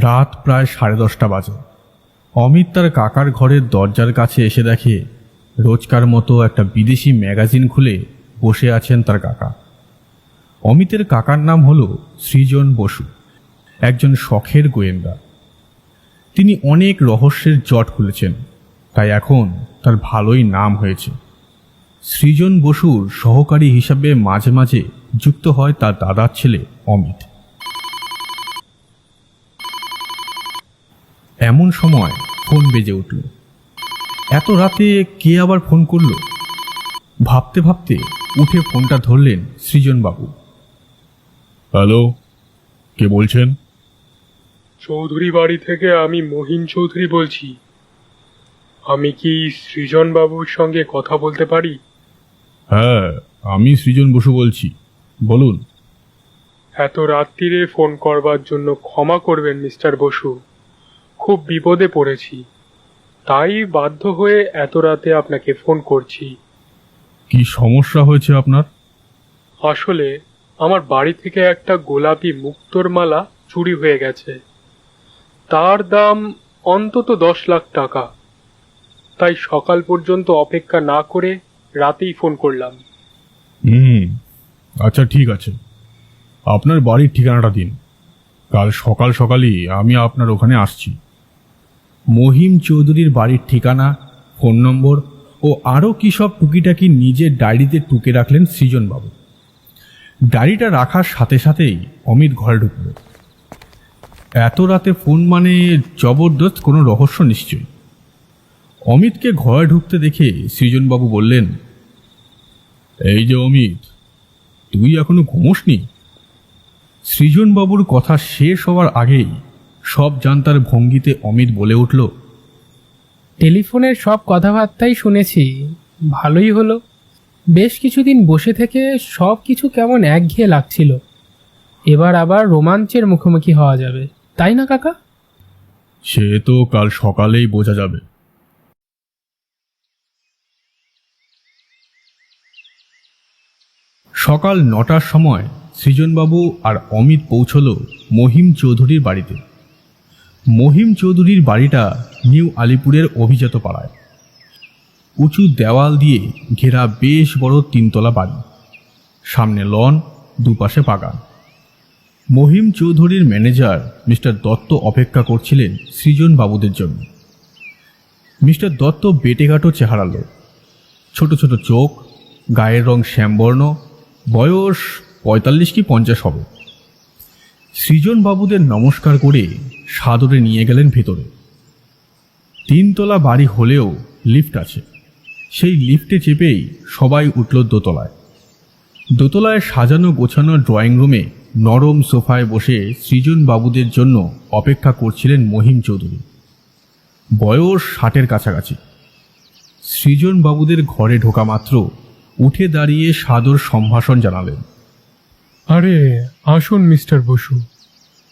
রাত প্রায় 10:30 বাজে। অমিত তার কাকার ঘরের দরজার কাছে এসে দেখে রোজকার মতো একটা বিদেশি ম্যাগাজিন খুলে বসে আছেন তার কাকা। অমিতের কাকার নাম হলো সৃজন বসু, একজন শখের গোয়েন্দা। তিনি অনেক রহস্যের জট খুলেছেন, তাই এখন তার ভালোই নাম হয়েছে। সৃজন বসুর সহকারী হিসাবে মাঝে মাঝে যুক্ত হয় তার দাদার ছেলে অমিত। এমন সময় ফোন বেজে উঠল। এত রাতে কে আবার ফোন করল? ভাবতে ভাবতে উঠে ফোনটা ধরলেন সৃজনবাবু। হ্যালো, কে বলছেন? চৌধুরী বাড়ি থেকে আমি মহিন চৌধুরী বলছি। আমি কি সৃজন বাবুর সঙ্গে কথা বলতে পারি? হ্যাঁ, আমি সৃজন বসু বলছি, বলুন। এত রাত্রিরে ফোন করবার জন্য ক্ষমা করবেন মিস্টার বসু, খুব বিপদে পড়েছি, তাই বাধ্য হয়ে এত রাতে আপনাকে ফোন করছি। কি সমস্যা হয়েছে আপনার? আসলে আমার বাড়ি থেকে একটা গোলাপি মুক্তোর মালা চুরি হয়ে গেছে। তার দাম অন্তত 10 লাখ টাকা। তাই সকাল পর্যন্ত অপেক্ষা না করে রাতেই ফোন করলাম। আচ্ছা, ঠিক আছে, আপনার বাড়ির ঠিকানাটা দিন। কাল সকাল সকালই আমি আপনার ওখানে আসছি। মহিম চৌধুরীর বাড়ির ঠিকানা, ফোন নম্বর ও আরও কী সব টুকিটাকি নিজের ডায়েরিতে টুকে রাখলেন সৃজনবাবু। ডায়েরিটা রাখার সাথে সাথেই অমিত ঘরে ঢুকল। এত রাতে ফোন মানে জবরদস্ত কোনো রহস্য নিশ্চয়ই। অমিতকে ঘরে ঢুকতে দেখে সৃজনবাবু বললেন, এই যে অমিত, তুই এখনো ঘুমোসনি? সৃজনবাবুর কথা শেষ হওয়ার আগেই সব জানতার ভঙ্গিতে অমিত বলে উঠল, টেলিফোনের সব কথাবার্তাই শুনেছি, ভালোই হলো। বেশ কিছুদিন বসে থেকে সব কিছু কেমন একঘেয়ে লাগছিল। এবার আবার রোমাঞ্চের মুখোমুখি হওয়া যাবে, তাই না কাকা? সে তো কাল সকালেই বোঝা যাবে। সকাল 9টার সময় সৃজনবাবু আর অমিত পৌঁছল মহিম চৌধুরীর বাড়িতে। মহিম চৌধুরীর বাড়িটা নিউ আলিপুরের অভিজাত পাড়ায়। উঁচু দেওয়াল দিয়ে ঘেরা বেশ বড় 3তলা বাড়ি, সামনে লন, দুপাশে বাগান। মহিম চৌধুরীর ম্যানেজার মিস্টার দত্ত অপেক্ষা করছিলেন সৃজনবাবুদের জন্য। মিস্টার দত্ত বেটেঘাটো চেহারা লোক, ছোট ছোট চোখ, গায়ের রং শ্যামবর্ণ, বয়স 45 কি 50 হবে। সৃজনবাবুদের নমস্কার করে সাদরে নিয়ে গেলেন ভেতরে। 3তলা বাড়ি হলেও লিফট আছে। সেই লিফটে চেপেই সবাই উঠল দোতলায়। দোতলায় সাজানো গোছানো ড্রয়িং রুমে নরম সোফায় বসে সৃজনবাবুদের জন্য অপেক্ষা করছিলেন মহিম চৌধুরী। বয়স 60-এর কাছাকাছি। সৃজনবাবুদের ঘরে ঢোকা মাত্র উঠে দাঁড়িয়ে সাদর সম্ভাষণ জানালেন। আরে আসুন মিস্টার বসু,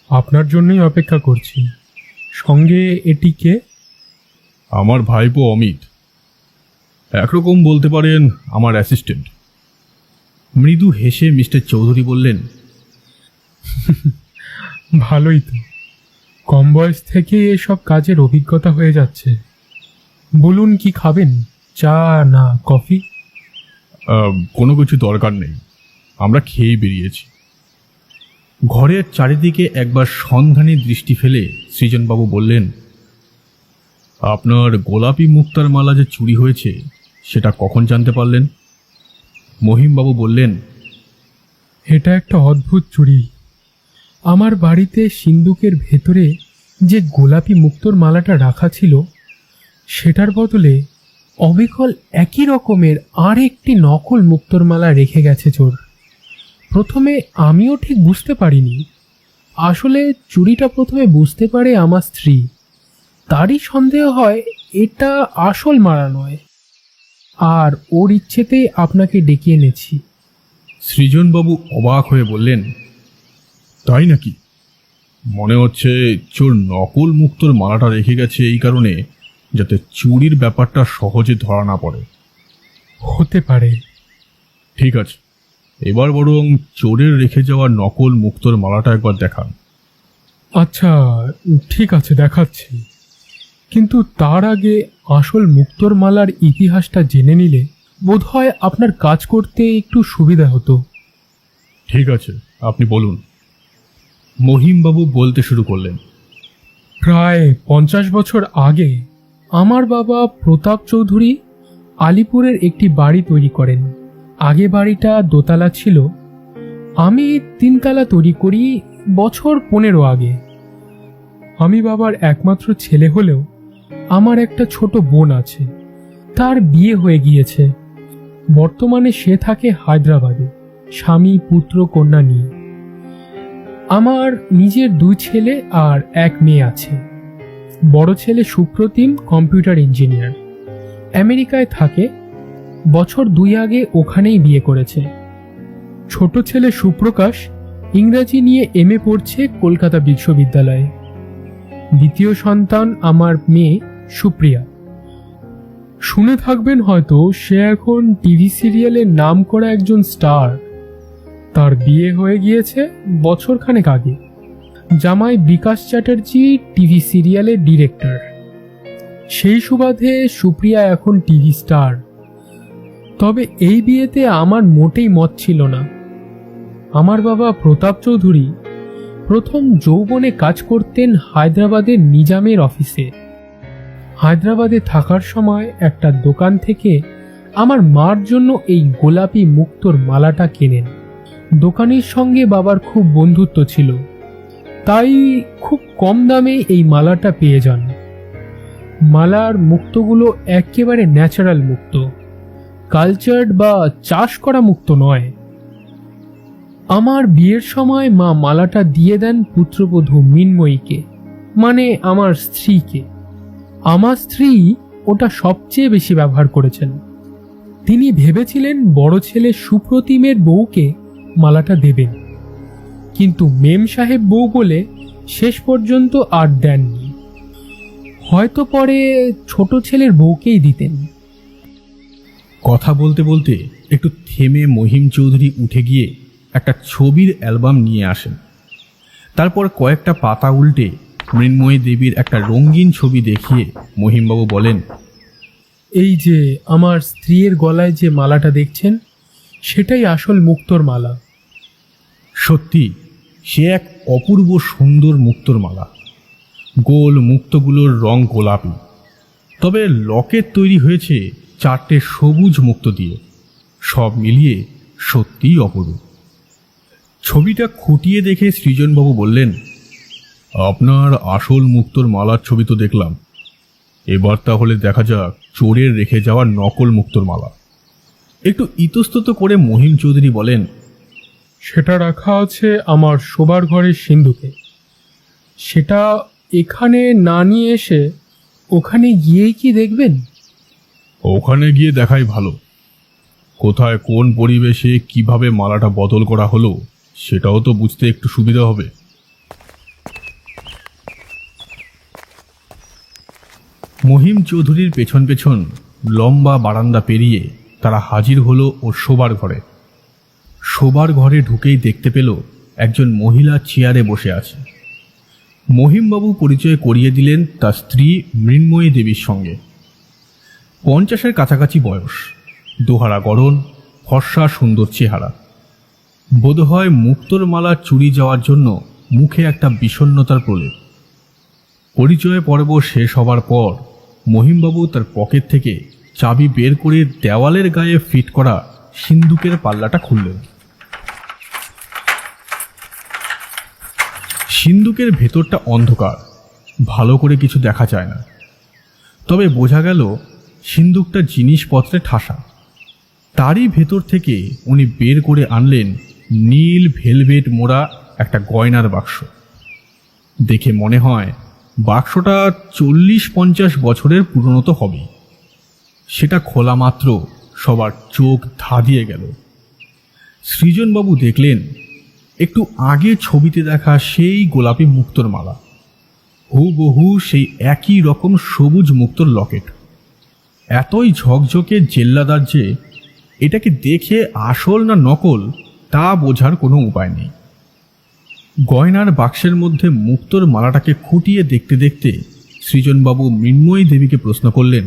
আপনার জন্যই অপেক্ষা করছি। সঙ্গে এটি কে? আমার ভাইপো অমিত, একরকম বলতে পারেন আমার অ্যাসিস্ট্যান্ট। মৃদু হেসে মিস্টার চৌধুরী বললেন, ভালোই তো, কম বয়স থেকে এসব কাজের অভিজ্ঞতা হয়ে যাচ্ছে। বলুন কি খাবেন, চা না কফি? কোনো কিছু দরকার নেই, আমরা খেয়েই বেরিয়েছি। ঘরের চারিদিকে একবার সন্ধানী দৃষ্টি ফেলে সৃজনবাবু বললেন, আপনার গোলাপি মুক্তার মালা যে চুরি হয়েছে সেটা কখন জানতে পারলেন? মহিমবাবু বললেন, এটা একটা অদ্ভুত চুরি। আমার বাড়িতে সিন্দুকের ভেতরে যে গোলাপি মুক্তোর মালাটা রাখা ছিল, সেটার বদলে অবিকল একই রকমের আর একটি নকল মুক্তোর মালা রেখে গেছে চোর। প্রথমে আমিও ঠিক বুঝতে পারিনি। আসলে চুরিটা প্রথমে বুঝতে পারে আমার স্ত্রী। তারই সন্দেহ হয় এটা আসল মালা নয়, আর ওর ইচ্ছেতেই আপনাকে ডেকে এনেছি। সৃজনবাবু অবাক হয়ে বললেন, তাই নাকি? মনে হচ্ছে চোর নকল মুক্তোর মালাটা রেখে গেছে এই কারণে যাতে চুরির ব্যাপারটা সহজে ধরা না পড়ে। হতে পারে। ঠিক আছে, এবার বরং চোরের রেখে যাওয়া নকল মুক্তোর মালাটা একবার দেখান। আচ্ছা, ঠিক আছে, দেখাচ্ছি। কিন্তু তার আগে আসল মুক্তোর মালার ইতিহাসটা জেনে নিলে বোধহয় আপনার কাজ করতে একটু সুবিধা হতো। ঠিক আছে, আপনি বলুন। মহিমবাবু বলতে শুরু করলেন। প্রায় 50 বছর আগে আমার বাবা প্রতাপ চৌধুরী আলিপুরের একটি বাড়ি তৈরি করেন। আগে বাড়িটা দোতলা ছিল, আমি 3 তলা তৈরি করি বছর 15 আগে। আমি বাবার একমাত্র ছেলে হলেও আমার একটা ছোট বোন আছে, তার বিয়ে হয়ে গিয়েছে। বর্তমানে সে থাকে হায়দ্রাবাদে, স্বামী পুত্র কন্যা নিয়ে। আমার নিজের 2 ছেলে আর 1 মেয়ে আছে। বড় ছেলে সুপ্রতিম কম্পিউটার ইঞ্জিনিয়ার, আমেরিকায় থাকে, বছর 2 আগে ওখানেই বিয়ে করেছে। ছোট ছেলে সুপ্রকাশ ইংরাজি নিয়ে MA পড়ছে কলকাতা বিশ্ববিদ্যালয়ে। দ্বিতীয় সন্তান আমার মেয়ে সুপ্রিয়া। শুনে থাকবেন হয়তো, সে এখন টিভি সিরিয়ালের নাম করা একজন স্টার। তার বিয়ে হয়ে গিয়েছে বছরখানেক আগে। জামাই বিকাশ চ্যাটার্জি টিভি সিরিয়ালের ডিরেক্টর। সেই সুবাদে সুপ্রিয়া এখন টিভি স্টার। তবে এই বিয়েতে আমার মোটেই মত ছিল না। আমার বাবা প্রতাপ চৌধুরী প্রথম যৌবনে কাজ করতেন হায়দ্রাবাদের নিজামের অফিসে। হায়দ্রাবাদে থাকার সময় একটা দোকান থেকে আমার মার জন্য এই গোলাপি মুক্তোর মালাটা কেনেন। দোকানির সঙ্গে বাবার খুব বন্ধুত্ব ছিল, তাই খুব কম দামে এই মালাটা পেয়ে যান। মালার মুক্তোগুলো একেবারে ন্যাচারাল মুক্ত, কালচার্ড বা চাষ করা মুক্ত নয়। আমার বিয়ের সময় মা মালাটা দিয়ে দেন পুত্রবধূ মিনময়ীকে, মানে আমার স্ত্রীকে। আমার স্ত্রী ওটা সবচেয়ে বেশি ব্যবহার করেছেন। তিনি ভেবেছিলেন বড় ছেলে সুপ্রতিমের বউকে মালাটা দেবেন, কিন্তু মেম সাহেব বউ বলে শেষ পর্যন্ত আর দেননি। হয়তো পরে ছোট ছেলের বউকেই দিতেন। কথা বলতে বলতে একটু থেমে মহিম চৌধুরী উঠে গিয়ে একটা ছবির অ্যালবাম নিয়ে আসেন। তারপর কয়েকটা পাতা উল্টে মৃন্ময়ী দেবীর একটা রঙিন ছবি দেখিয়ে মহিমবাবু বলেন, এই যে আমার স্ত্রীর গলায় যে মালাটা দেখছেন, সেটাই আসল মুক্তোর মালা। সত্যি সে এক অপূর্ব সুন্দর মুক্তোর মালা। গোল মুক্তগুলোর রং গোলাপি, তবে লকেট তৈরি হয়েছে 4টে সবুজ মুক্তো দিয়ে। সব মিলিয়ে সত্যিই অপূর্ব। ছবিটা খুঁটিয়ে দেখে সৃজনবাবু বললেন, আপনার আসল মুক্তোর মালার ছবি তো দেখলাম, এবার তাহলে দেখা যাক চোরের রেখে যাওয়া নকল মুক্তোর মালা। একটু ইতস্তত করে মহিম চৌধুরী বলেন, সেটা রাখা আছে আমার শোবার ঘরের সিন্ধুকে। সেটা এখানে না নিয়ে এসে ওখানে গিয়েই কি দেখবেন? ওখানে গিয়ে দেখাই ভালো। কোথায় কোন পরিবেশে কিভাবে মালাটা বদল করা হলো সেটাও তো বুঝতে একটু সুবিধা হবে। মহিম চৌধুরীর পেছন পেছন লম্বা বারান্দা পেরিয়ে তারা হাজির হলো ওর শোবার ঘরে। শোবার ঘরে ঢুকেই দেখতে পেল একজন মহিলা চেয়ারে বসে আছে। মহিমবাবু পরিচয় করিয়ে দিলেন তার স্ত্রী মৃন্ময়ী দেবীর সঙ্গে। 50-এর কাছাকাছি বয়স, দোহারা গড়ন, ফর্সা সুন্দর চেহারা। বোধহয় মুক্তোর মালা চুরি যাওয়ার জন্য মুখে একটা বিষণ্ণতার প্রলেপ। পরিচয় পর্ব শেষ হবার পর মহিমবাবু তার পকেট থেকে চাবি বের করে দেওয়ালের গায়ে ফিট করা সিন্দুকের পাল্লাটা খুললেন। সিন্দুকের ভেতরটা অন্ধকার, ভালো করে কিছু দেখা যায় না, তবে বোঝা গেল সিন্দুকটা জিনিসপত্রে ঠাসা। তারই ভেতর থেকে উনি বের করে আনলেন নীল ভেলভেট মোড়া একটা গয়নার বাক্স। দেখে মনে হয় বাক্সটা 40-50 বছরের পুরনো তো হবে। সেটা খোলা মাত্র সবার চোখ ধাঁধিয়ে গেল। সৃজনবাবু দেখলেন একটু আগে ছবিতে দেখা সেই গোলাপি মুক্তোর মালা, হুবহু সেই একই রকম সবুজ মুক্তোর লকেট। এতই ঝকঝকে জেল্লাদার যে এটাকে দেখে আসল না নকল তা বোঝার কোনো উপায় নেই। গয়নার বাক্সের মধ্যে মুক্তোর মালাটাকে খুঁটিয়ে দেখতে দেখতে সৃজনবাবু মৃন্ময়ী দেবীকে প্রশ্ন করলেন,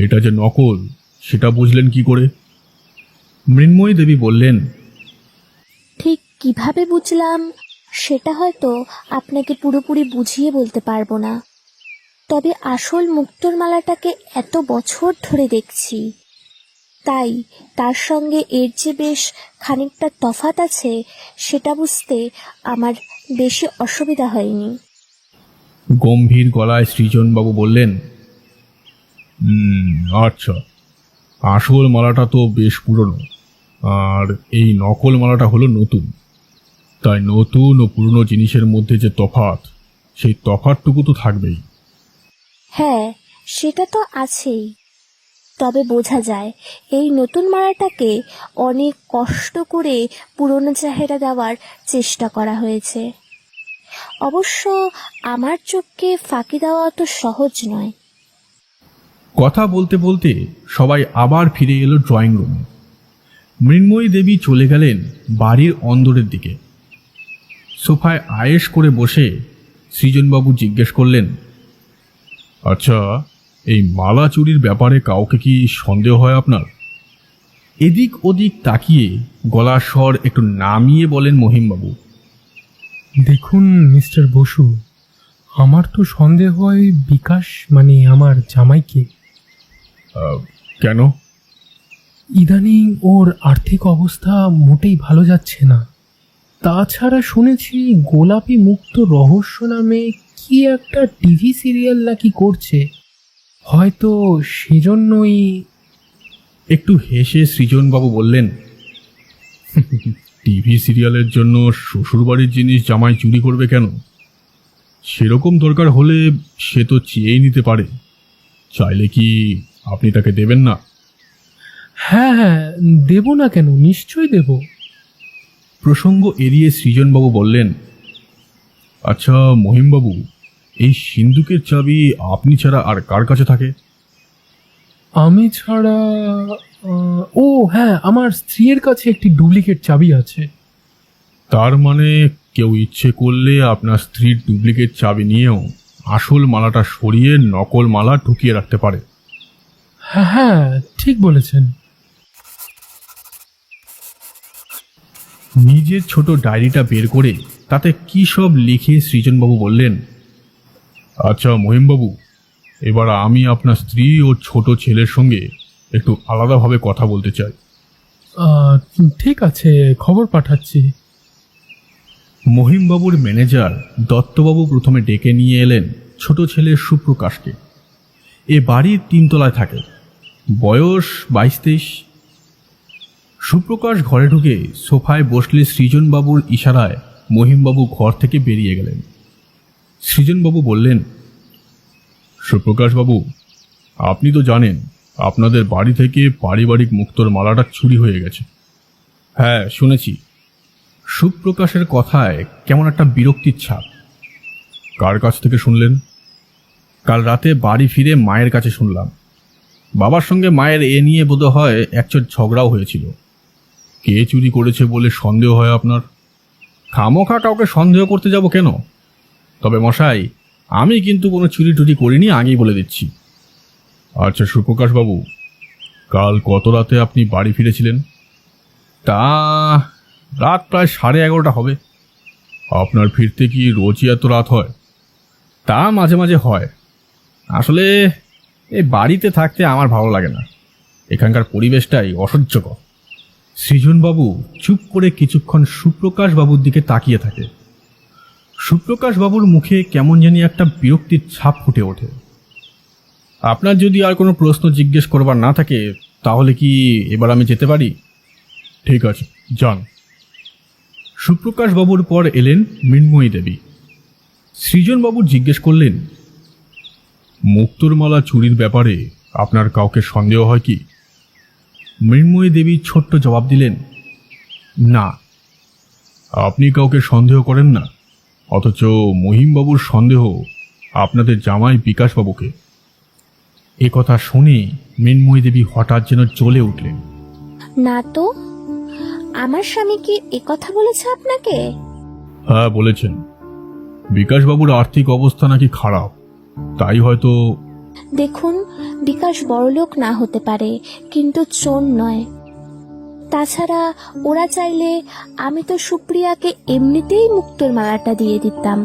এটা যে নকল সেটা বুঝলেন কি করে? মৃন্ময়ী দেবী বললেন, ঠিক কিভাবে বুঝলাম সেটা হয়তো আপনাকে পুরোপুরি বুঝিয়ে বলতে পারবো না, তবে আসল মুক্তোর মালাটাকে এত বছর ধরে দেখছি, তাই তার সঙ্গে এর যে বেশ খানিকটা তফাৎ আছে সেটা বুঝতে আমার বেশি অসুবিধা হয়নি। গম্ভীর গলায় সৃজনবাবু বললেন, আচ্ছা, আসল মালাটা তো বেশ পুরনো, আর এই নকল মালাটা হলো নতুন, তাই নতুন ও পুরনো জিনিসের মধ্যে যে তফাৎ, সেই তফাৎটুকু তো থাকবেই। হ্যাঁ, সেটা তো আছেই, তবে বোঝা যায় এই নতুন মালাটাকে অনেক কষ্ট করে পুরনো চেহারা দেওয়ার চেষ্টা করা হয়েছে। অবশ্য আমার চোখকে ফাঁকি দেওয়া তো সহজ নয়। কথা বলতে বলতে সবাই আবার ফিরে এলো ড্রয়িং রুমে। মৃন্ময়ী দেবী চলে গেলেন বাড়ির অন্দরের দিকে। সোফায় আয়েশ করে বসে সৃজনবাবু জিজ্ঞেস করলেন, আচ্ছা, এই মালা চুরির ব্যাপারে কাউকে কি সন্দেহ হয় আপনার? এদিক ওদিক তাকিয়ে গলার স্বর একটু নামিয়ে বলেন মহিমবাবু, দেখুন মিস্টার বসু, আমার তো সন্দেহ হয় বিকাশ মানে আমার জামাইকে। কেন? ইদানিং ওর আর্থিক অবস্থা মোটেই ভালো যাচ্ছে না। তাছাড়া শুনেছি গোলাপি মুক্ত রহস্য নামে কি একটা টিভি সিরিয়াল নাকি করছে, হয়তো সেজন্যই। একটু হেসে সৃজনবাবু বললেন, টিভি সিরিয়ালের জন্য শ্বশুরবাড়ির জিনিস জামাই চুরি করবে কেন? সেরকম দরকার হলে সে তো চেয়েই নিতে পারে, চাইলে কি আপনি তাকে দেবেন না? হ্যাঁ হ্যাঁ, দেব না কেন, নিশ্চয়ই দেব। প্রসঙ্গ এড়িয়ে সৃজনবাবু বললেন, আচ্ছা মহিমবাবু, এই সিন্দুকের চাবি আপনি ছাড়া আর কার কাছে থাকে? আমি ছাড়া ও হ্যাঁ, আমার স্ত্রীর কাছে একটি ডুপ্লিকেট চাবি আছে। তার মানে কেউ ইচ্ছে করলে আপনার স্ত্রীর ডুপ্লিকেট চাবি নিয়েও আসল মালাটা সরিয়ে নকল মালা ঢুকিয়ে রাখতে পারে। হ্যাঁ হ্যাঁ, ঠিক বলেছেন। নিজের ছোট ডায়েরিটা বের করে তাতে কি সব লিখে সৃজনবাবু বললেন, আচ্ছা মহিমবাবু, এবার আমি আপনার স্ত্রী ও ছোট ছেলের সঙ্গে একটু আলাদাভাবে কথা বলতে চাই। ঠিক আছে, খবর পাঠাচ্ছি। মহিমবাবুর ম্যানেজার দত্তবাবু প্রথমে ডেকে নিয়ে এলেন ছোট ছেলে সুপ্রকাশকে। এ বাড়ির 3 তলায় থাকে, বয়স 22-23। সুপ্রকাশ ঘরে ঢুকে সোফায় বসলে সৃজনবাবুর ইশারায় মহিমবাবু ঘর থেকে বেরিয়ে গেলেন। সৃজনবাবু বললেন, সুপ্রকাশবাবু, আপনি তো জানেন আপনাদের বাড়ি থেকে পারিবারিক মুক্তোর মালাটা চুরি হয়ে গেছে। হ্যাঁ, শুনেছি। সুপ্রকাশের কথায় কেমন একটা বিরক্তির ছাপ। কার কাছ থেকে শুনলেন? কাল রাতে বাড়ি ফিরে মায়ের কাছে শুনলাম। বাবার সঙ্গে মায়ের এ নিয়ে বোধ হয় একচোট ঝগড়াও হয়েছিল। কে চুরি করেছে বলে সন্দেহ হয় আপনার? খামোখা কাউকে সন্দেহ করতে যাব কেন? তবে মশাই, আমি কিন্তু কোনো চুরি টুরি করিনি, আগেই বলে দিচ্ছি। আচ্ছা সুপ্রকাশবাবু, কাল কত রাতে আপনি বাড়ি ফিরেছিলেন? তা রাত প্রায় 11:30 হবে। আপনার ফিরতে কি রোজই এত রাত হয়? তা মাঝে মাঝে হয়। আসলে এই বাড়িতে থাকতে আমার ভালো লাগে না, এখানকার পরিবেশটাই অসহ্যকর। সৃজনবাবু চুপ করে কিছুক্ষণ সুপ্রকাশবাবুর দিকে তাকিয়ে থাকে। সুপ্রকাশবাবুর মুখে কেমন জানি একটা বিরক্তির ছাপ ফুটে ওঠে। আপনার যদি আর কোনো প্রশ্ন জিজ্ঞেস করবার না থাকে তাহলে কি এবার আমি যেতে পারি? ঠিক আছে, যান। সুপ্রকাশবাবুর পর এলেন মৃন্ময়ী দেবী। সৃজনবাবু জিজ্ঞেস করলেন, মুক্তোর মালা চুরির ব্যাপারে আপনার কাউকে সন্দেহ হয় কি? মৃন্ময়ী দেবী ছোট্ট জবাব দিলেন, না। আপনি কাউকে সন্দেহ করেন না, অথচ মহিমবাবুর সন্দেহ আপনাদের জামাই বিকাশবাবুকে। এ কথা শুনে মৃন্ময়ী দেবী হঠাৎ যেন জ্বলে উঠলেন। না তো, আমার স্বামী কি কথা বলেছে আপনাকে? হ্যাঁ বলেছেন, বিকাশবাবুর আর্থিক অবস্থা নাকি খারাপ, তাই হয়তো। দেখুন, বিকাশ বড়লোক না হতে পারে, কিন্তু চোর নয়। তাছাড়া ওরা চাইলে আমি তো সুপ্রিয়াকে এমনিতেই মুক্তোর মালাটা দিয়ে দিতাম।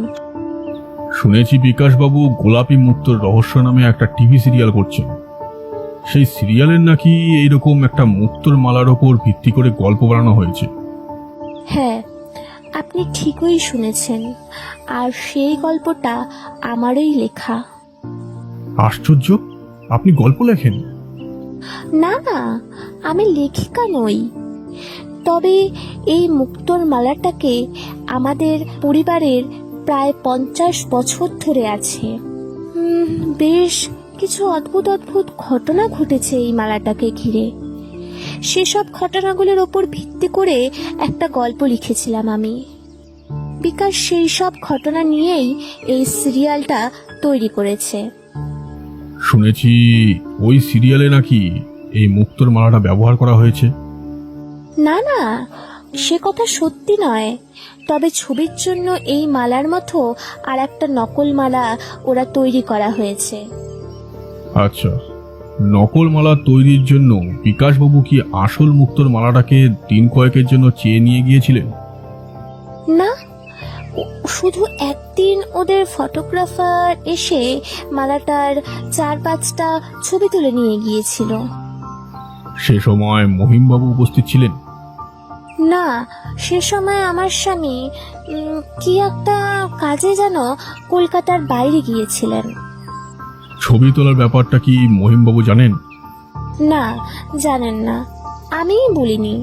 শুনেছি বিকাশবাবু গোলাপী মুক্তোর রহস্য নামে একটা টিভি সিরিয়াল করছেন। সেই সিরিয়ালের নাকি এইরকম একটা মুক্তোর মালার ওপর ভিত্তি করে গল্প বানানো হয়েছে। হ্যাঁ, আপনি ঠিকই শুনেছেন, আর সেই গল্পটা আমারই লেখা। আশ্চর্য, আপনি গল্প লেখেন? না না, আমি লেখিকা নই, তবে এই মুক্তোর মালাটাকে আমাদের পরিবারের প্রায় 50 বছর ধরে আছে। বেশ কিছু অদ্ভুত অদ্ভুত ঘটনা ঘটেছে এই মালাটাকে ঘিরে। সেসব ঘটনাগুলোর ওপর ভিত্তি করে একটা গল্প লিখেছিলাম আমি। বিকাশ সেই সব ঘটনা নিয়েই এই সিরিয়ালটা তৈরি করেছে। শুনেছি ওই সিরিয়ালে নাকি এই মুক্তোর মালাটা ব্যবহার করা হয়েছে। না না, সে কথা সত্যি নয়, তবে ছবির জন্য এই মালার মতো আর একটা নকল মালা ওরা তৈরি করা হয়েছে। আচ্ছা, নকল মালা তৈরির জন্য বিকাশবাবু কি আসল মুক্তোর মালাটাকে দিন কয়েকের জন্য চেয়ে নিয়ে গিয়েছিলেন? না, শুধু একদিন ওদের ফটোগ্রাফার এসে মালাটার 4-5টা ছবি তুলে নিয়ে গিয়েছিল। সে সময় মহিমবাবু উপস্থিত ছিলেন? না, সে সময় আমার স্বামী কি একটা কাজে যেন কলকাতার বাইরে গিয়েছিলেন। ছবি তোলার ব্যাপারটা কি মহিমবাবু জানেন? না, জানেন না, আমিই বলিনি,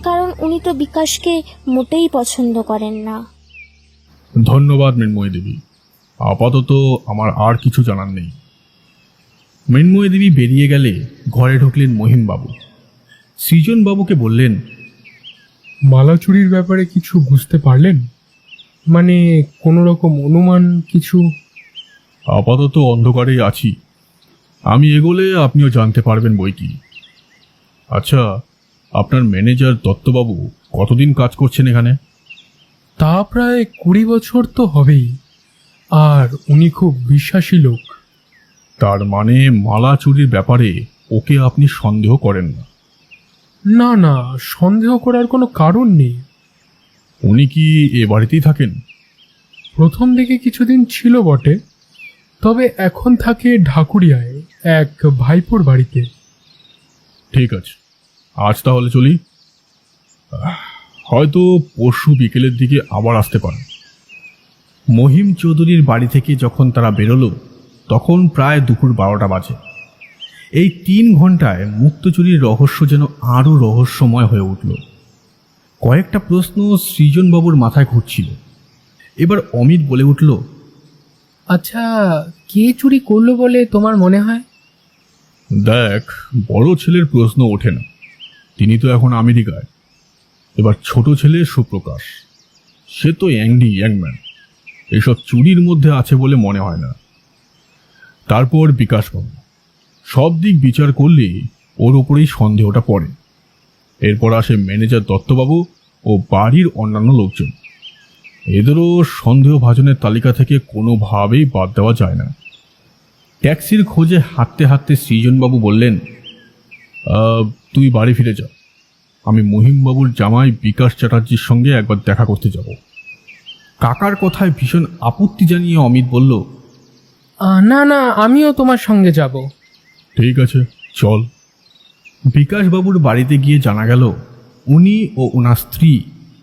কারণ উনি তো বিকাশকে মোটেই পছন্দ করেন না। ধন্যবাদ মৃন্ময়ী দেবী, আপাতত আমার আর কিছু জানার নেই। মৃন্ময়ী দেবী বেরিয়ে গেলে ঘরে ঢুকলেন মহিমবাবু। সৃজনবাবুকে বললেন, মালা চুরির ব্যাপারে কিছু বুঝতে পারলেন? মানে কোনো রকম অনুমান কিছু? আপাতত অন্ধকারেই আছি, আমি এগোলে আপনিও জানতে পারবেন বই কি। আচ্ছা, আপনার ম্যানেজার দত্তবাবু কতদিন কাজ করছেন এখানে? তা প্রায় 20 বছর তো হবেই, আর উনি খুব বিশ্বাসী লোক। তার মানে মালা চুরির ব্যাপারে ওকে আপনি সন্দেহ করেন না? না না, সন্দেহ করার কোনো কারণ নেই। উনি কি এ বাড়িতেই থাকেন? প্রথম দিকে কিছুদিন ছিল বটে, তবে এখন থাকে ঢাকুরিয়ায় এক ভাইপোর বাড়িতে। ঠিক আছে, আজ তাহলে চলি। হয়তো পরশু বিকেলের দিকে আবার আসতে পারেন। মহিম চৌধুরীর বাড়ি থেকে যখন তারা বেরোলো তখন প্রায় দুপুর 12টা বাজে। এই 3 ঘন্টায় মুক্তচুরির রহস্য যেন আরও রহস্যময় হয়ে উঠল। কয়েকটা প্রশ্ন সৃজনবাবুর মাথায় ঘুরছিল। এবার অমিত বলে উঠল, আচ্ছা, কে চুরি করলো বলে তোমার মনে হয়? দেখ, বড় ছেলের প্রশ্ন ওঠে না, তিনি তো এখন আমেরিকায়। এবার ছোট ছেলে সুপ্রকাশ, সে তো ইয়াংম্যান, এসব চুরির মধ্যে আছে বলে মনে হয় না। তারপর বিকাশবাবু, সব দিক বিচার করলে ওর ওপরেই সন্দেহটা পড়ে। এরপর আসে ম্যানেজার দত্তবাবু ও বাড়ির অন্যান্য লোকজন। এদেরও সন্দেহভাজনের তালিকা থেকে কোনোভাবেই বাদ দেওয়া যায় না। ট্যাক্সির খোঁজে হাঁটতে হাঁটতে সৃজনবাবু বললেন, তুই বাড়ি ফিরে যা, আমি মহিমবাবুর জামাই বিকাশ চ্যাটার্জির সঙ্গে একবার দেখা করতে যাব। কাকার কথায় ভীষণ আপত্তি জানিয়ে অমিত বলল, না না, আমিও তোমার সঙ্গে যাব। ঠিক আছে, চল। বিকাশবাবুর বাড়িতে গিয়ে জানা গেল উনি ও ওনার স্ত্রী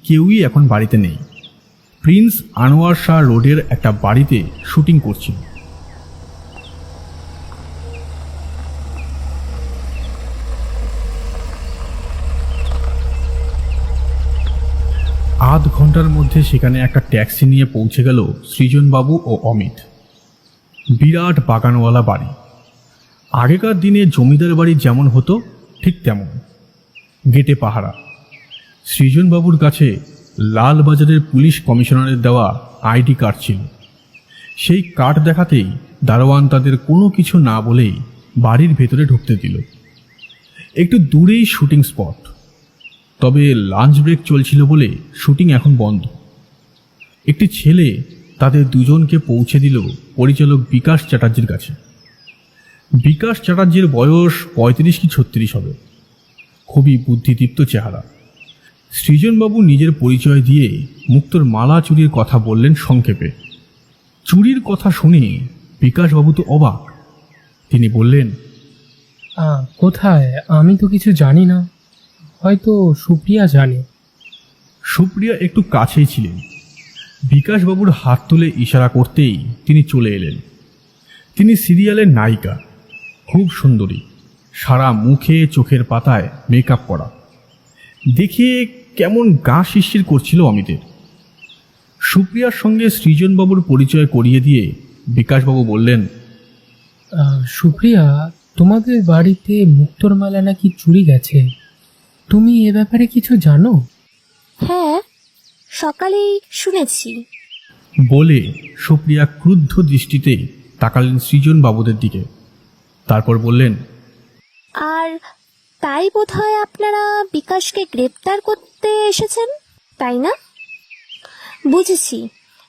কেউই এখন বাড়িতে নেই। প্রিন্স আনোয়ার শাহ রোডের একটা বাড়িতে শুটিং করছিল। আধ ঘন্টার মধ্যে সেখানে একটা ট্যাক্সি নিয়ে পৌঁছে গেল সৃজনবাবু ও অমিত। বিরাট বাগানওয়ালা বাড়ি, আগেকার দিনে জমিদার বাড়ি যেমন হতো ঠিক তেমন। গেটে পাহারা। সৃজনবাবুর কাছে লালবাজারের পুলিশ কমিশনারের দেওয়া আইডি কার্ড ছিল। সেই কার্ড দেখাতেই দারোয়ান তাদের কোনো কিছু না বলেই বাড়ির ভেতরে ঢুকতে দিল। একটু দূরেই শুটিং স্পট, তবে লাঞ্চ ব্রেক চলছিল বলে শুটিং এখন বন্ধ। একটি ছেলে তাদের দুজনকে পৌঁছে দিল পরিচালক বিকাশ চ্যাটার্জির কাছে। বিকাশ চ্যাটার্জির বয়স 35 কি 36 হবে। খুবই বুদ্ধিদীপ্ত চেহারা। সৃজনবাবু নিজের পরিচয় দিয়ে মুক্তোর মালা চুরির কথা বললেন সংক্ষেপে। চুরির কথা শুনে বিকাশবাবু তো অবাক। তিনি বললেন, কোথায়? আমি তো কিছু জানি না, হয়তো সুপ্রিয়া জানে। সুপ্রিয়া একটু কাছেই ছিলেন। বিকাশবাবুর হাত তুলে ইশারা করতেই তিনি চলে এলেন। তিনি সিরিয়ালের নায়িকা, খুব সুন্দরী, সারা মুখে চোখের পাতায় মেকআপ করা। দেখে কেমন গা শিরশির করছিল অমিতের। সুপ্রিয়ার সঙ্গে সৃজনবাবুর পরিচয় করিয়ে দিয়ে বিকাশবাবু বললেন, সুপ্রিয়া, তোমাদের বাড়িতে মুক্তোর মালা নাকি চুরি গেছে, তুমি এ ব্যাপারে কিছু জানো? হ্যাঁ, সকালেই শুনেছি। বলে সুপ্রিয়া ক্রুদ্ধ দৃষ্টিতে তাকালেন সৃজনবাবুদের দিকে। তারপর বললেন, আর তাই বোধহয় আপনারা বিকাশকে গ্রেপ্তার করতে এসেছেন, তাই না? বুঝেছি,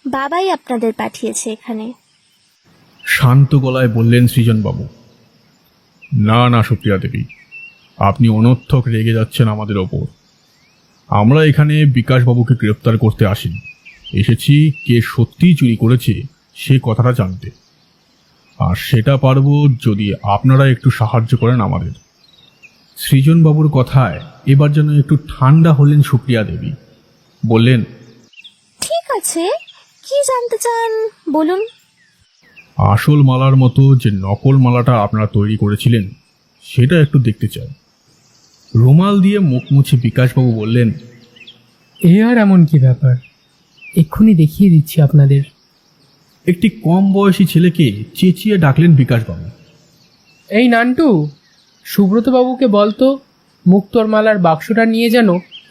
বাবাই আপনাদের পাঠিয়েছে এখানে। শান্ত গলায় বললেন সৃজনবাবু। না না সুপ্রিয়া দেবী, আপনি অনর্থক রেগে যাচ্ছেন আমাদের ওপর। আমরা এখানে বিকাশবাবুকে গ্রেপ্তার করতে আসিনি, এসেছি কে সত্যিই চুরি করেছে সে কথাটা জানতে। আর সেটা পারব যদি আপনারা একটু সাহায্য করেন আমাদের। সৃজনবাবুর কথায় এবার যেন একটু ঠান্ডা হলেন সুপ্রিয়া দেবী। বললেন, ঠিক আছে, কি জানতে চান বলুন। আসল মালার মতো যে নকল মালাটা আপনারা তৈরি করেছিলেন সেটা একটু দেখতে চাই। রুমাল দিয়ে মুখ মুছে বিকাশবাবু বললেন, এ আর এমন কি ব্যাপার, এক্ষুনি দেখিয়ে দিচ্ছি আপনাদের। একটি কম বয়সী ছেলেকে চেঁচিয়ে ডাকলেন বিকাশবাবু। এই নান্টু, সুব্রতবাবুকে বলতো মুক্তোর মালার বাক্সটা নিয়ে যেন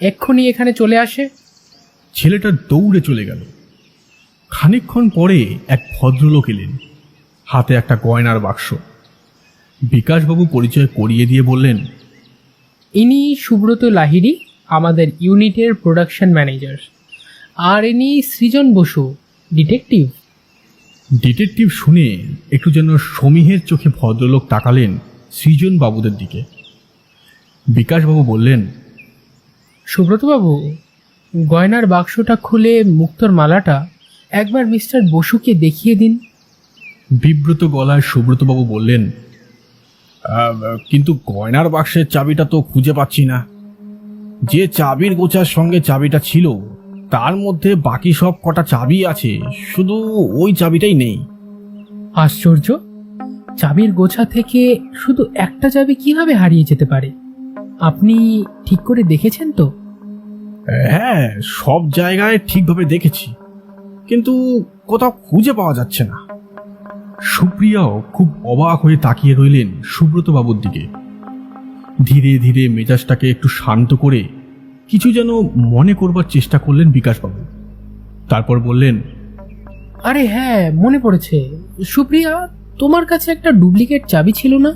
এক্ষুনি এখানে চলে আসে। ছেলেটা দৌড়ে চলে গেল। খানিকক্ষণ পরে এক ভদ্রলোক এলেন, হাতে একটা গয়নার বাক্স। বিকাশবাবু পরিচয় করিয়ে দিয়ে বললেন, ইনি সুব্রত লাহিড়ী, আমাদের ইউনিটের প্রোডাকশন ম্যানেজার। আর ইনি সৃজন বসু, ডিটেকটিভ। ডিটেকটিভ শুনে একটু যেন সমীহের চোখে ভদ্রলোক তাকালেন সৃজন বাবুদের দিকে। বিকাশবাবু বললেন, সুব্রতবাবু, গয়নার বাক্সটা খুলে মুক্তোর মালাটা একবার মিস্টার বসুকে দেখিয়ে দিন। বিব্রত গলায় সুব্রতবাবু বললেন, কিন্তু গয়নার বাক্সের চাবিটা তো খুঁজে পাচ্ছি না। যে চাবির গোছার সঙ্গে চাবিটা ছিল তার মধ্যে বাকি সব কটা চাবি আছে, শুধু ওই চাবিটাই নেই। আশ্চর্য, চাবির গোছা থেকে শুধু একটা চাবি কিভাবে হারিয়ে যেতে পারে? আপনি ঠিক করে দেখেছেন তো? হ্যাঁ, সব জায়গায় ঠিকভাবে দেখেছি, কিন্তু কোথাও খুঁজে পাওয়া যাচ্ছে না। সুপ্রিয়াও খুব অবাক হয়ে তাকিয়ে রইলেন সুব্রতবাবুর দিকে। ধীরে ধীরে মেজাজটাকে একটু শান্ত করে কিছু যেন মনে করবার চেষ্টা করলেন বিকাশবাবু। তারপর বললেন, আরে হ্যাঁ, মনে পড়েছে। সুপ্রিয়া, তোমার কাছে একটা ডুপ্লিকেট চাবি ছিল না?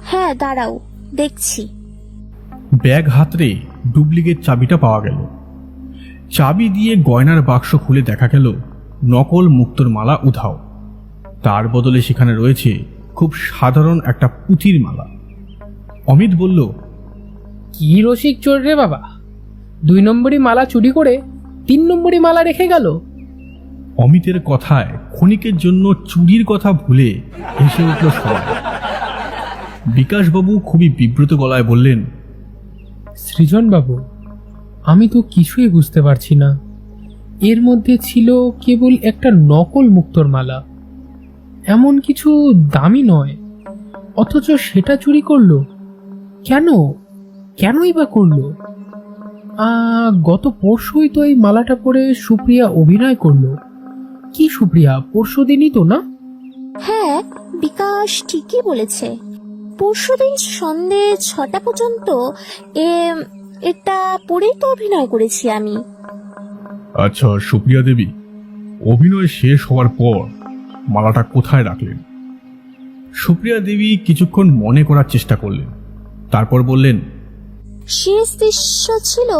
হ্যাঁ, দাঁড়াও, দেখছি। ব্যাগ হাতড়ে ডুপ্লিকেট চাবিটা পাওয়া গেল। চাবি দিয়ে গয়নার বাক্স খুলে দেখা গেল নকল মুক্তোর মালা উধাও। তার বদলে সেখানে রয়েছে খুব সাধারণ একটা পুঁথির মালা। অমিত বলল, কি রসিক চোর রে বাবা, 2 নম্বরই মালা চুরি করে 3 নম্বরই মালা রেখে গেল। অমিতের কথায় ক্ষণিকের জন্য চুরির কথা ভুলে হেসে উঠল সবাই। বিকাশবাবু খুবই বিব্রত গলায় বললেন, সৃজনবাবু, আমি তো কিছুই বুঝতে পারছি না। এর মধ্যে ছিল কেবল একটা নকল মুক্তোর মালা, এমন কিছু দামি নয়, অথচ সেটা চুরি করলো কেন? কেনই বা করলো? গত পরশুই তো এই মালাটা পরে সুপ্রিয়া অভিনয় করলো। কি সুপ্রিয়া, পরশুদিনই তো না? হ্যাঁ, বিকাশ ঠিকই বলেছে। পরশুদিন সন্ধে 6টা পর্যন্ত এটা পরেই তো অভিনয় করেছি আমি। আচ্ছা সুপ্রিয়া দেবী, অভিনয় শেষ হওয়ার পর মালাটা কোথায় রাখলেন? সুপ্রিয়া দেবী কিছুক্ষণ মনে করার চেষ্টা করলেন। তারপর বললেন, শেষ দৃশ্য ছিল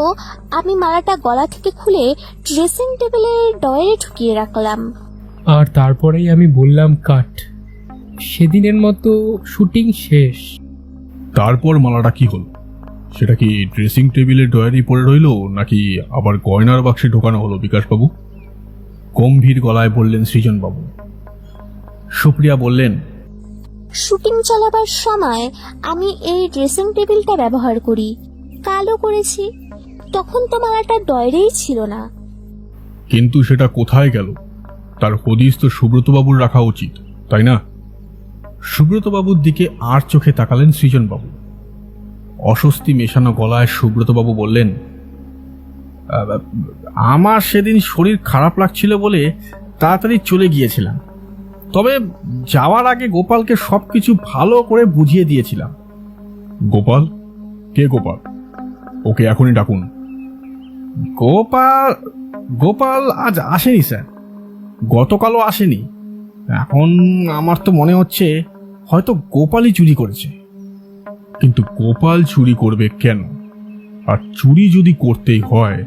আমি মালাটা গলা থেকে খুলে ড্রেসিং টেবিলের ডয়ারে ঢুকিয়ে রাখলাম। আর তারপরেই আমি বললাম কাট। সেদিনের মতো শুটিং শেষ। তারপর মালাটা কি হলো? সেটা কি ড্রেসিং টেবিলের ডয়ারি পড়ে রইল, নাকি আবার গয়নার বাক্সে ঢোকানো হলো বিকাশবাবু? গম্ভীর গলায় বললেন সৃজনবাবু। সুপ্রিয়া বললেন, শুটিং চলাবার সময় আমি এই ড্রেসিং টেবিলটা ব্যবহার করি, কালো করেছি। তখন তো মালাটা ডয়ারেই ছিল না। কিন্তু সেটা কোথায় গেল? তার হদিস তো সুব্রতবাবুর রাখা উচিত, তাই না? সুব্রতবাবুর দিকে আর চোখে তাকালেন সৃজনবাবু। অস্বস্তি মেশানো গলায় সুব্রতবাবু বললেন, আমার সেদিন শরীর খারাপ লাগছিল বলে তাড়াতাড়ি চলে গিয়েছিলাম। তবে যাওয়ার আগে গোপালকে সবকিছু ভালো করে বুঝিয়ে দিয়েছিলাম। গোপাল? কে গোপাল? ওকে এখনই ডাকুন। গোপাল গোপাল আজ আসেনি স্যার, গতকালও আসেনি। এখন আমার তো মনে হচ্ছে হয়তো গোপালই চুরি করেছে। কিন্তু গোপাল চুরি করবে কেন? আর চুরি যদি করতেই হয়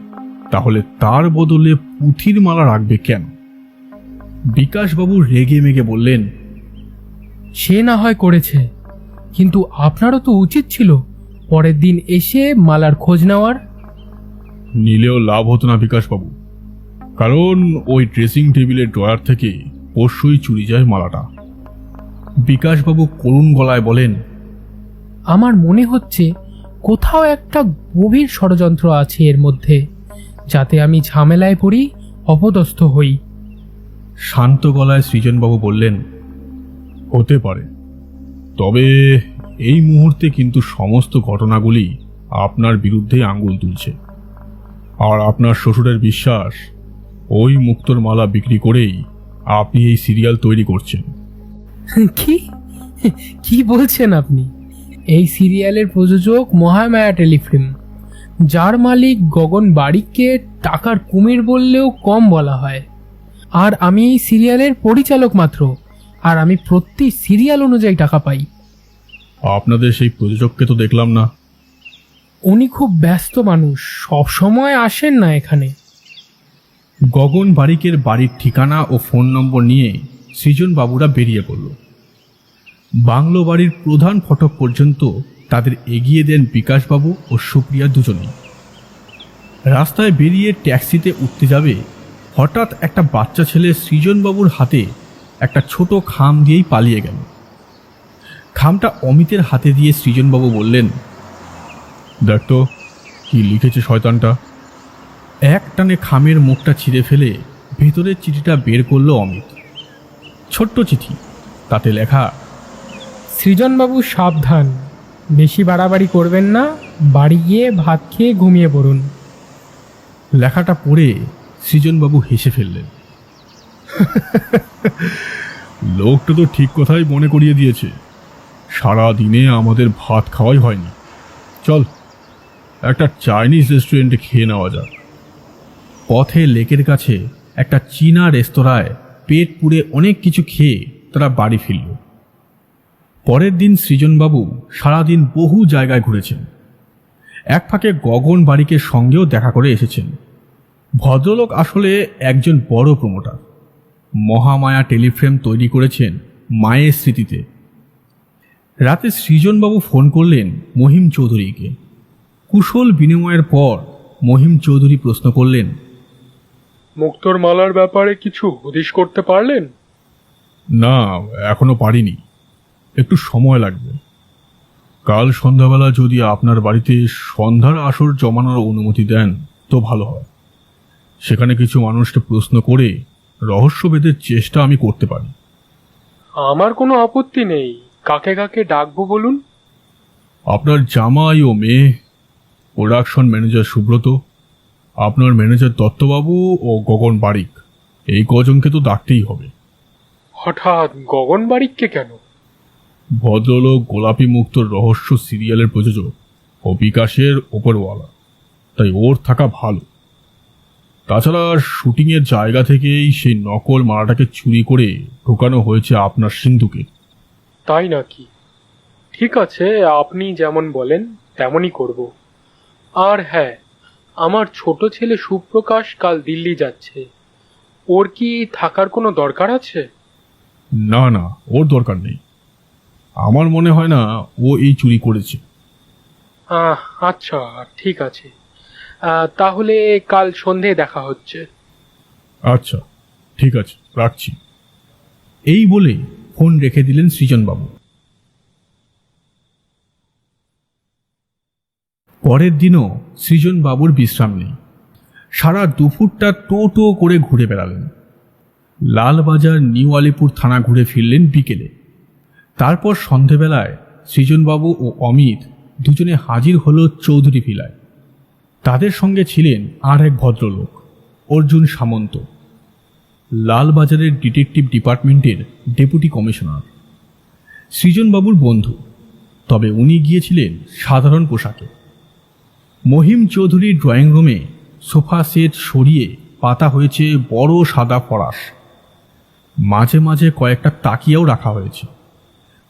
তাহলে তার বদলে পুঁথির মালা রাখবে কেন? বিকাশবাবু রেগে মেগে বললেন, সে না হয় করেছে, কিন্তু আপনারও তো উচিত ছিল পরের দিন এসে মালার খোঁজ নেওয়ার। নিলেও লাভ হতো না বিকাশবাবু, কারণ ওই ড্রেসিং টেবিলের ড্রয়ার থেকে পরশুই চুরি যায় মালাটা। বিকাশবাবু করুণ গলায় বলেন, আমার মনে হচ্ছে কোথাও একটা গভীর ষড়যন্ত্র আছে এর মধ্যে, যাতে আমি ঝামেলায় পড়ি, অপদস্থ হই। শান্ত গলায় সৃজনবাবু বললেন, হতে পারে। তবে এই মুহূর্তে কিন্তু সমস্ত ঘটনাগুলি আপনার বিরুদ্ধে আঙ্গুল তুলছে। আর আপনার শ্বশুরের বিশ্বাস ওই মুক্তোর মালা বিক্রি করেই আপনি এই সিরিয়াল তৈরি করছেন। কি কি বলছেন আপনি? এই সিরিয়ালের প্রযোজক মহামায়া টেলিফিল্ম, যার মালিক গগন বারিককে টাকার কুমির বললেও কম বলা হয়। আর আমি এই সিরিয়ালের পরিচালক মাত্র, আর আমি প্রতি সিরিয়াল অনুযায়ী টাকা পাই। আপনাদের সেই প্রযোজককে তো দেখলাম না। উনি খুব ব্যস্ত মানুষ, সব সময় আসেন না এখানে। গগন বারিকের বাড়ির ঠিকানা ও ফোন নম্বর নিয়ে সৃজনবাবুরা বেরিয়ে পড়ল। বাংলো বাড়ির প্রধান ফটক পর্যন্ত তাদের এগিয়ে দেন বিকাশবাবু ও সুপ্রিয়া দুজনেই। রাস্তায় বেরিয়ে ট্যাক্সিতে উঠতে যাবে, হঠাৎ একটা বাচ্চা ছেলে সৃজনবাবুর হাতে একটা ছোট খাম দিয়েই পালিয়ে গেল। খামটা অমিতের হাতে দিয়ে সৃজনবাবু বললেন, দেখ তো কি লিখেছে শয়তানটা। এক টানে খামের মুখটা ছিঁড়ে ফেলে ভেতরের চিঠিটা বের করলো অমিত। ছোট্ট চিঠি, তাতে লেখা, সৃজনবাবু সাবধান, বেশি বাড়াবাড়ি করবেন না, বাড়ি গিয়ে ভাত খেয়ে ঘুমিয়ে পড়ুন। লেখাটা পড়ে সৃজনবাবু হেসে ফেললেন। লোকটা তো ঠিক কথাই মনে করিয়ে দিয়েছে। সারা দিনে আমাদের ভাত খাওয়াই হয়নি, চল একটা চাইনিজ রেস্টুরেন্টে খেয়ে নেওয়া যাক। পথে লেকের কাছে একটা চীনা রেস্তোরাঁয় পেট পুড়ে অনেক কিছু খেয়ে তারা বাড়ি ফিরল। পরের দিন সৃজনবাবু সারাদিন বহু জায়গায় ঘুরেছেন। এক ফাঁকে গগন বারিকের সঙ্গেও দেখা করে এসেছেন। ভদ্রলোক আসলে একজন বড় প্রমোটার। মহামায়া টেলিফ্রেম তৈরি করেছেন মায়ের স্মৃতিতে। রাতে সৃজনবাবু ফোন করলেন মহিম চৌধুরীকে। কুশল বিনিময়ের পর মহিম চৌধুরী প্রশ্ন করলেন, মুক্তোর মালার ব্যাপারে কিছু হদিশ করতে পারলেন? না, এখনো পারিনি, একটু সময় লাগবে। কাল সন্ধ্যাবেলা যদি আপনার বাড়িতে সন্ধ্যার আসর জমানোর অনুমতি দেন তো ভালো হয়। সেখানে কিছু মানুষকে প্রশ্ন করে রহস্যভেদের চেষ্টা আমি করতে পারি। আমার কোনো আপত্তি নেই। কাকে কাকে ডাকবো বলুন? আপনার জামাই ও মেয়ে, প্রোডাকশন ম্যানেজার সুব্রত, আপনার ম্যানেজার দত্তবাবু ও গগন বারিক, এই কজনকে তো ডাকতেই হবে। হঠাৎ গগন বারিককে কেন? ভদ্রলোক গোলাপি মুক্তর রহস্য সিরিয়ালের প্রযোজক ও বিকাশের ওপরওয়ালা, তাই ওর থাকা ভালো। তাছাড়া শুটিংয়ের জায়গা থেকেই সেই নকল মালাটাকে চুরি করে ঢোকানো হয়েছে আপনার সিন্ধুকে। তাই নাকি? ঠিক আছে, আপনি যেমন বলেন তেমনই করব। আর হ্যাঁ, আমার ছোট ছেলে সুপ্রকাশ কাল দিল্লি যাচ্ছে। ওর কি থাকার কোনো দরকার আছে? না না, ওর দরকার নেই। আমার মনে হয় না ও এই চুরি করেছে। আচ্ছা, ঠিক আছে। তাহলে কাল সন্ধে দেখা হচ্ছে। আচ্ছা, ঠিক আছে, রাখছি। এই বলে ফোন রেখে দিলেন সৃজনবাবু। পরের দিনও সৃজনবাবুর বিশ্রাম নেই। সারা দুপুরটা টো করে ঘুরে বেড়ালেন। লালবাজার নিউ আলিপুর থানা ঘুরে ফিরলেন বিকেলে। তারপর সন্ধেবেলায় সৃজনবাবু ও অমিত দুজনে হাজির হলো চৌধুরী ভিলায়। তাদের সঙ্গে ছিলেন আর এক ভদ্রলোক, অর্জুন সামন্ত, লালবাজারের ডিটেকটিভ ডিপার্টমেন্টের ডেপুটি কমিশনার। সৃজনবাবুর বন্ধু, তবে উনি গিয়েছিলেন সাধারণ পোশাকে। মহিম চৌধুরীর ড্রয়িং রুমে সোফা সেট সরিয়ে পাতা হয়েছে বড় সাদা ফরাশ। মাঝে মাঝে কয়েকটা তাকিয়াও রাখা হয়েছে।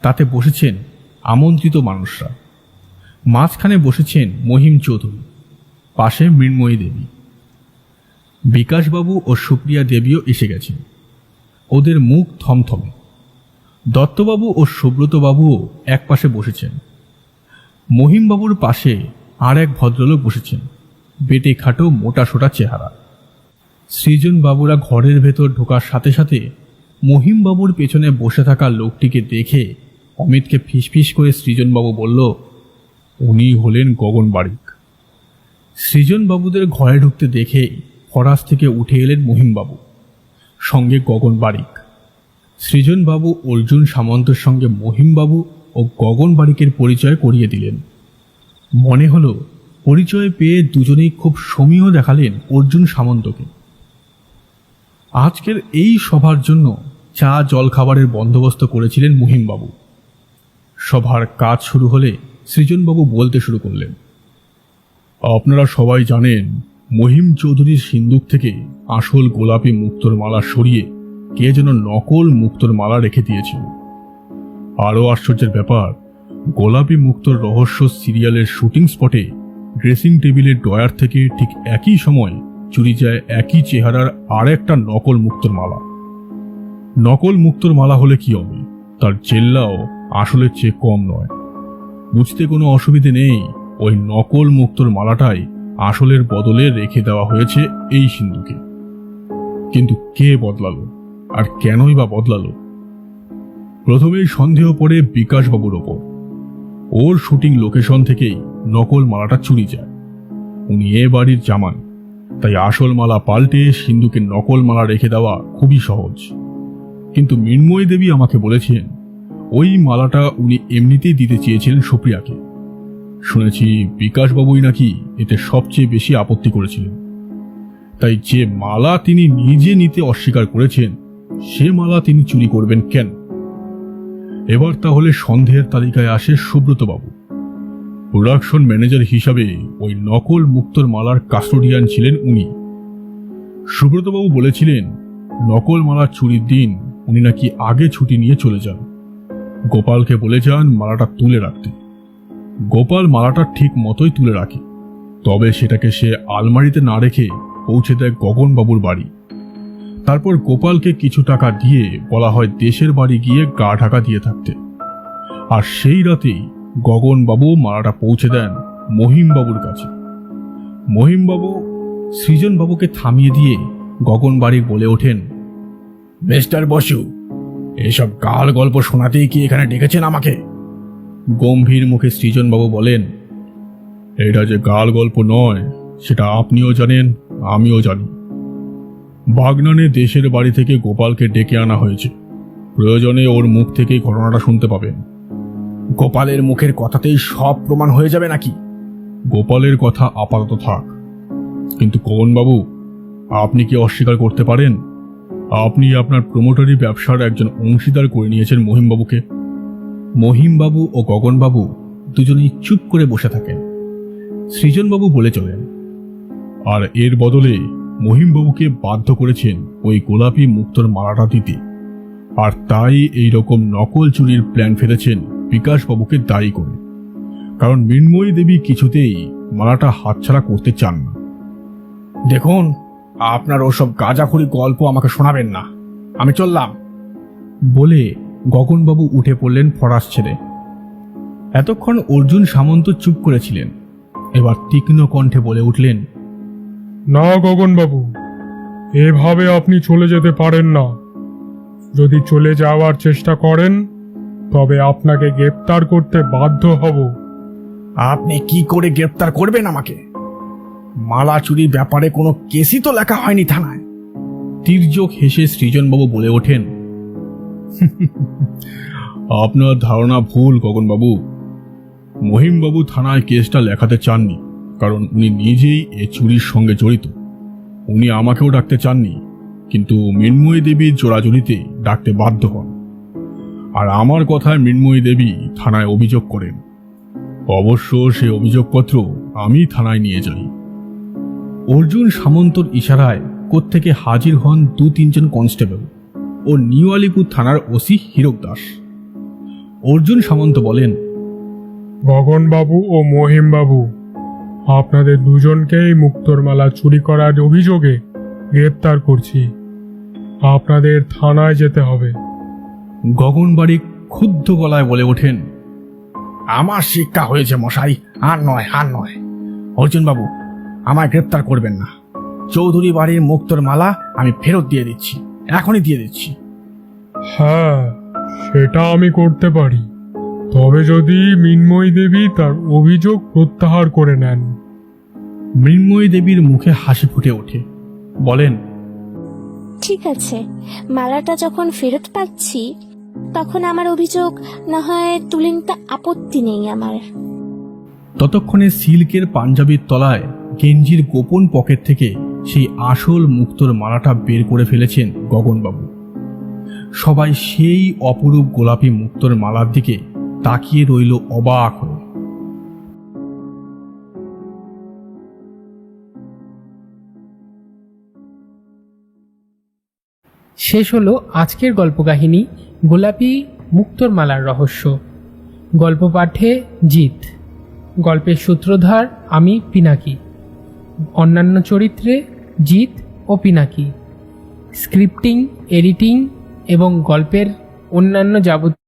তাতে বসেছেন আমন্ত্রিত মানুষরা। মাঝখানে বসেছেন মহিম চৌধুরী, পাশে মৃন্ময়ী দেবী। বিকাশবাবু ও সুপ্রিয়া দেবীও এসে গেছেন। ওদের মুখ থমথমে। দত্তবাবু ও সুব্রতবাবুও এক পাশে বসেছেন। মহিমবাবুর পাশে আর এক ভদ্রলোক বসেছেন, বেটে খাটো মোটাসোটা চেহারা। সৃজনবাবুরা ঘরের ভেতর ঢোকার সাথে সাথে মহিমবাবুর পেছনে বসে থাকা লোকটিকে দেখে অমিতকে ফিসফিস করে সৃজনবাবু বলল, উনি হলেন গগন বারিক। সৃজনবাবুদের ঘরে ঢুকতে দেখেই ফরাস থেকে উঠে এলেন মহিমবাবু, সঙ্গে গগন বারিক। সৃজনবাবু অর্জুন সামন্তের সঙ্গে মহিমবাবু ও গগন বারিকের পরিচয় করিয়ে দিলেন। মনে হলো পরিচয় পেয়ে দুজনেই খুব সমীহ দেখালেন অর্জুন সামন্তকে। আজকের এই সভার জন্য চা জলখাবারের বন্দোবস্ত করেছিলেন মহিমবাবু। সভার কাজ শুরু হলে সৃজনবাবু বলতে শুরু করলেন, আপনারা সবাই জানেন মহিম চৌধুরীর সিন্দুক থেকে আসল গোলাপি মুক্তোর মালা সরিয়ে কে যেন নকল মুক্তোর মালা রেখে দিয়েছিল। আরও আশ্চর্যের ব্যাপার, গোলাপি মুক্তোর রহস্য সিরিয়ালের শুটিং স্পটে ড্রেসিং টেবিলের ড্রয়ার থেকে ঠিক একই সময় চুরি যায় একই চেহারার আর একটা নকল মুক্তোর মালা। নকল মুক্তোর মালা হলে কি হবে, তার চেল্লাও আসলের চেয়ে কম নয়। বুঝতে কোনো অসুবিধে নেই, ওই নকল মুক্তোর মালাটাই আসলের বদলে রেখে দেওয়া হয়েছে এই সিন্ধুকে। কিন্তু কে বদলালো, আর কেনই বা বদলালো? প্রথমেই সন্দেহ পড়ে বিকাশবাবুর ওপর। ওর শুটিং লোকেশন থেকেই নকল মালাটা চুরি যায়। উনি এ বাড়ির জামাই, তাই আসল মালা পাল্টে সিন্ধুকে নকল মালা রেখে দেওয়া খুবই সহজ। কিন্তু মৃন্ময়ী দেবী আমাকে বলেছেন ওই মালাটা উনি এমনিতেই দিতে চেয়েছিলেন সুপ্রিয়াকে। শুনেছি বিকাশবাবুই নাকি এতে সবচেয়ে বেশি আপত্তি করেছিলেন। তাই যে মালা তিনি নিজে নিতে অস্বীকার করেছেন, সে মালা তিনি চুরি করবেন কেন? এবার তাহলে সন্দেহের তালিকায় আসে সুব্রতবাবু। প্রোডাকশন ম্যানেজার হিসাবে ওই নকল মুক্তোর মালার কাস্টোডিয়ান ছিলেন উনি। সুব্রতবাবু বলেছিলেন নকল মালা চুরির দিন উনি নাকি আগে ছুটি নিয়ে চলে যান। গোপালকে বলে যান মালাটা তুলে রাখতে। গোপাল মালাটা ঠিক মতোই তুলে রাখে, তবে সেটাকে সে আলমারিতে না রেখে পৌঁছে দেয় গগনবাবুর বাড়ি। তারপর গোপালকে কিছু টাকা দিয়ে বলা হয় দেশের বাড়ি গিয়ে গা ঢাকা দিয়ে থাকতে। আর সেই রাতেই গগনবাবু মালাটা পৌঁছে দেন মহিমবাবুর কাছে। মহিমবাবু সৃজনবাবুকে থামিয়ে দিয়ে গগন বাড়ি বলে ওঠেন, মিস্টার বসু, এসব গাল গল্প শোনাতেই কি এখানে ডেকেছেন আমাকে? গম্ভীর মুখে সৃজনবাবু বলেন, এটা যে গাল গল্প নয় সেটা আপনিও জানেন, আমিও জানি। বাগনানে দেশের বাড়ি থেকে গোপালকে ডেকে আনা হয়েছে। প্রয়োজনে ওর মুখ থেকেই ঘটনাটা শুনতে পাবেন। গোপালের মুখের কথাতেই সব প্রমাণ হয়ে যাবে নাকি? গোপালের কথা আপাতত থাক, কিন্তু গগনবাবু, আপনি কি অস্বীকার করতে পারেন আপনি আপনার প্রমোটারি ব্যবসার একজন অংশীদার করে নিয়েছেন মহিমবাবুকে? মহিমবাবু ও গগনবাবু দুজনেই চুপ করে বসে থাকেন। সৃজনবাবু বলে চলেন, আর এর বদলে মহিমবাবুকে বাধ্য করেছেন ওই গোলাপি মুক্তোর মালাটা দিতে। আর তাই এই রকম নকল চুরির প্ল্যান ফেলেছেন বিকাশবাবুকে দায়ী করে। কারণ মৃন্ময়ী দেবী কিছুতেই মালাটা হাতছাড়া করতে চান না। দেখুন, আপনার ওসব গাঁজাখুরি গল্প আমাকে শোনাবেন না, আমি চললাম বলে গগনবাবু উঠে পড়লেন ফরাস ছেড়ে। এতক্ষণ অর্জুন সামন্ত চুপ করেছিলেন, এবার তীক্ষ্ণ কণ্ঠে বলে উঠলেন, না গগনবাবু, এভাবে আপনি চলে যেতে পারেন না। যদি চলে যাওয়ার চেষ্টা করেন তবে আপনাকে গ্রেপ্তার করতে বাধ্য হব। আপনি কি করে গ্রেপ্তার করবেন আমাকে? মালা চুরির ব্যাপারে কোনো কেসই তো লেখা হয়নি থানায়। তির্যক হেসে সৃজনবাবু বলে ওঠেন, আপনার ধারণা ভুল গগনবাবু। মহিমবাবু থানায় কেসটা লেখাতে চাননি, কারণ উনি নিজেই এ চুরির সঙ্গে জড়িত। উনি আমাকেও ডাকতে চাননি, কিন্তু মৃন্ময়ী দেবীর জোড়াজুড়িতে ডাকতে বাধ্য হন। আর আমার কথায় মৃন্ময়ী দেবী থানায় অভিযোগ করেন। অবশ্য সে অভিযোগপত্র আমি থানায় নিয়ে যাই। অর্জুন সামন্তর ইশারায় কোত্থেকে হাজির হন 2-3 জন কনস্টেবল ও নিউ আলিপুর থানার ওসি হীরক দাস। অর্জুন সামন্ত বলেন, গগনবাবু ও মহিমবাবু, আপনাদের দুজনকেই মুক্তোর মালা চুরি করার অভিযোগে গ্রেপ্তার করছি। আপনাদের থানায় যেতে হবে। গগনবাড়ি ক্ষুব্ধ গলায় বলে ওঠেন, আমার শিক্ষা হয়েছে মশাই, আর নয় আর নয়। অর্জুনবাবু, আমায় গ্রেপ্তার করবেন না। চৌধুরী বাড়ির মুক্তোর মালা আমি ফেরত দিয়ে দিচ্ছি, এখনই দিয়ে দিচ্ছি। হ্যাঁ, সেটা আমি করতে পারি, তবে যদি মৃন্ময়ী দেবী তার অভিযোগ প্রত্যাহার করে নেন। মৃন্ময়ী দেবীর মুখে হাসি ফুটে ওঠে, বলেন, ঠিক আছে, মালাটা যখন ফেরত পাচ্ছি তখন আমার অভিযোগ না হয় তুলে নিতে আপত্তি নেই আমার। ততক্ষণে সিল্কের পাঞ্জাবির তলায় গেঞ্জির গোপন পকেট থেকে সেই আসল মুক্তোর মালাটা বের করে ফেলেছেন গগনবাবু। সবাই সেই অপরূপ গোলাপি মুক্তোর মালার দিকে তাকিয়ে রইল অবাক হয়ে। শেষ হলো আজকের গল্প কাহিনী গোলাপি মুক্তোর মালার রহস্য। গল্প পাঠে জিৎ, গল্পের সূত্রধার আমি পিনাকি, অন্যান্য চরিত্রে জিৎ ও পিনাকি, স্ক্রিপ্টিং, এডিটিং এবং গল্পের অন্যান্য যাবতীয়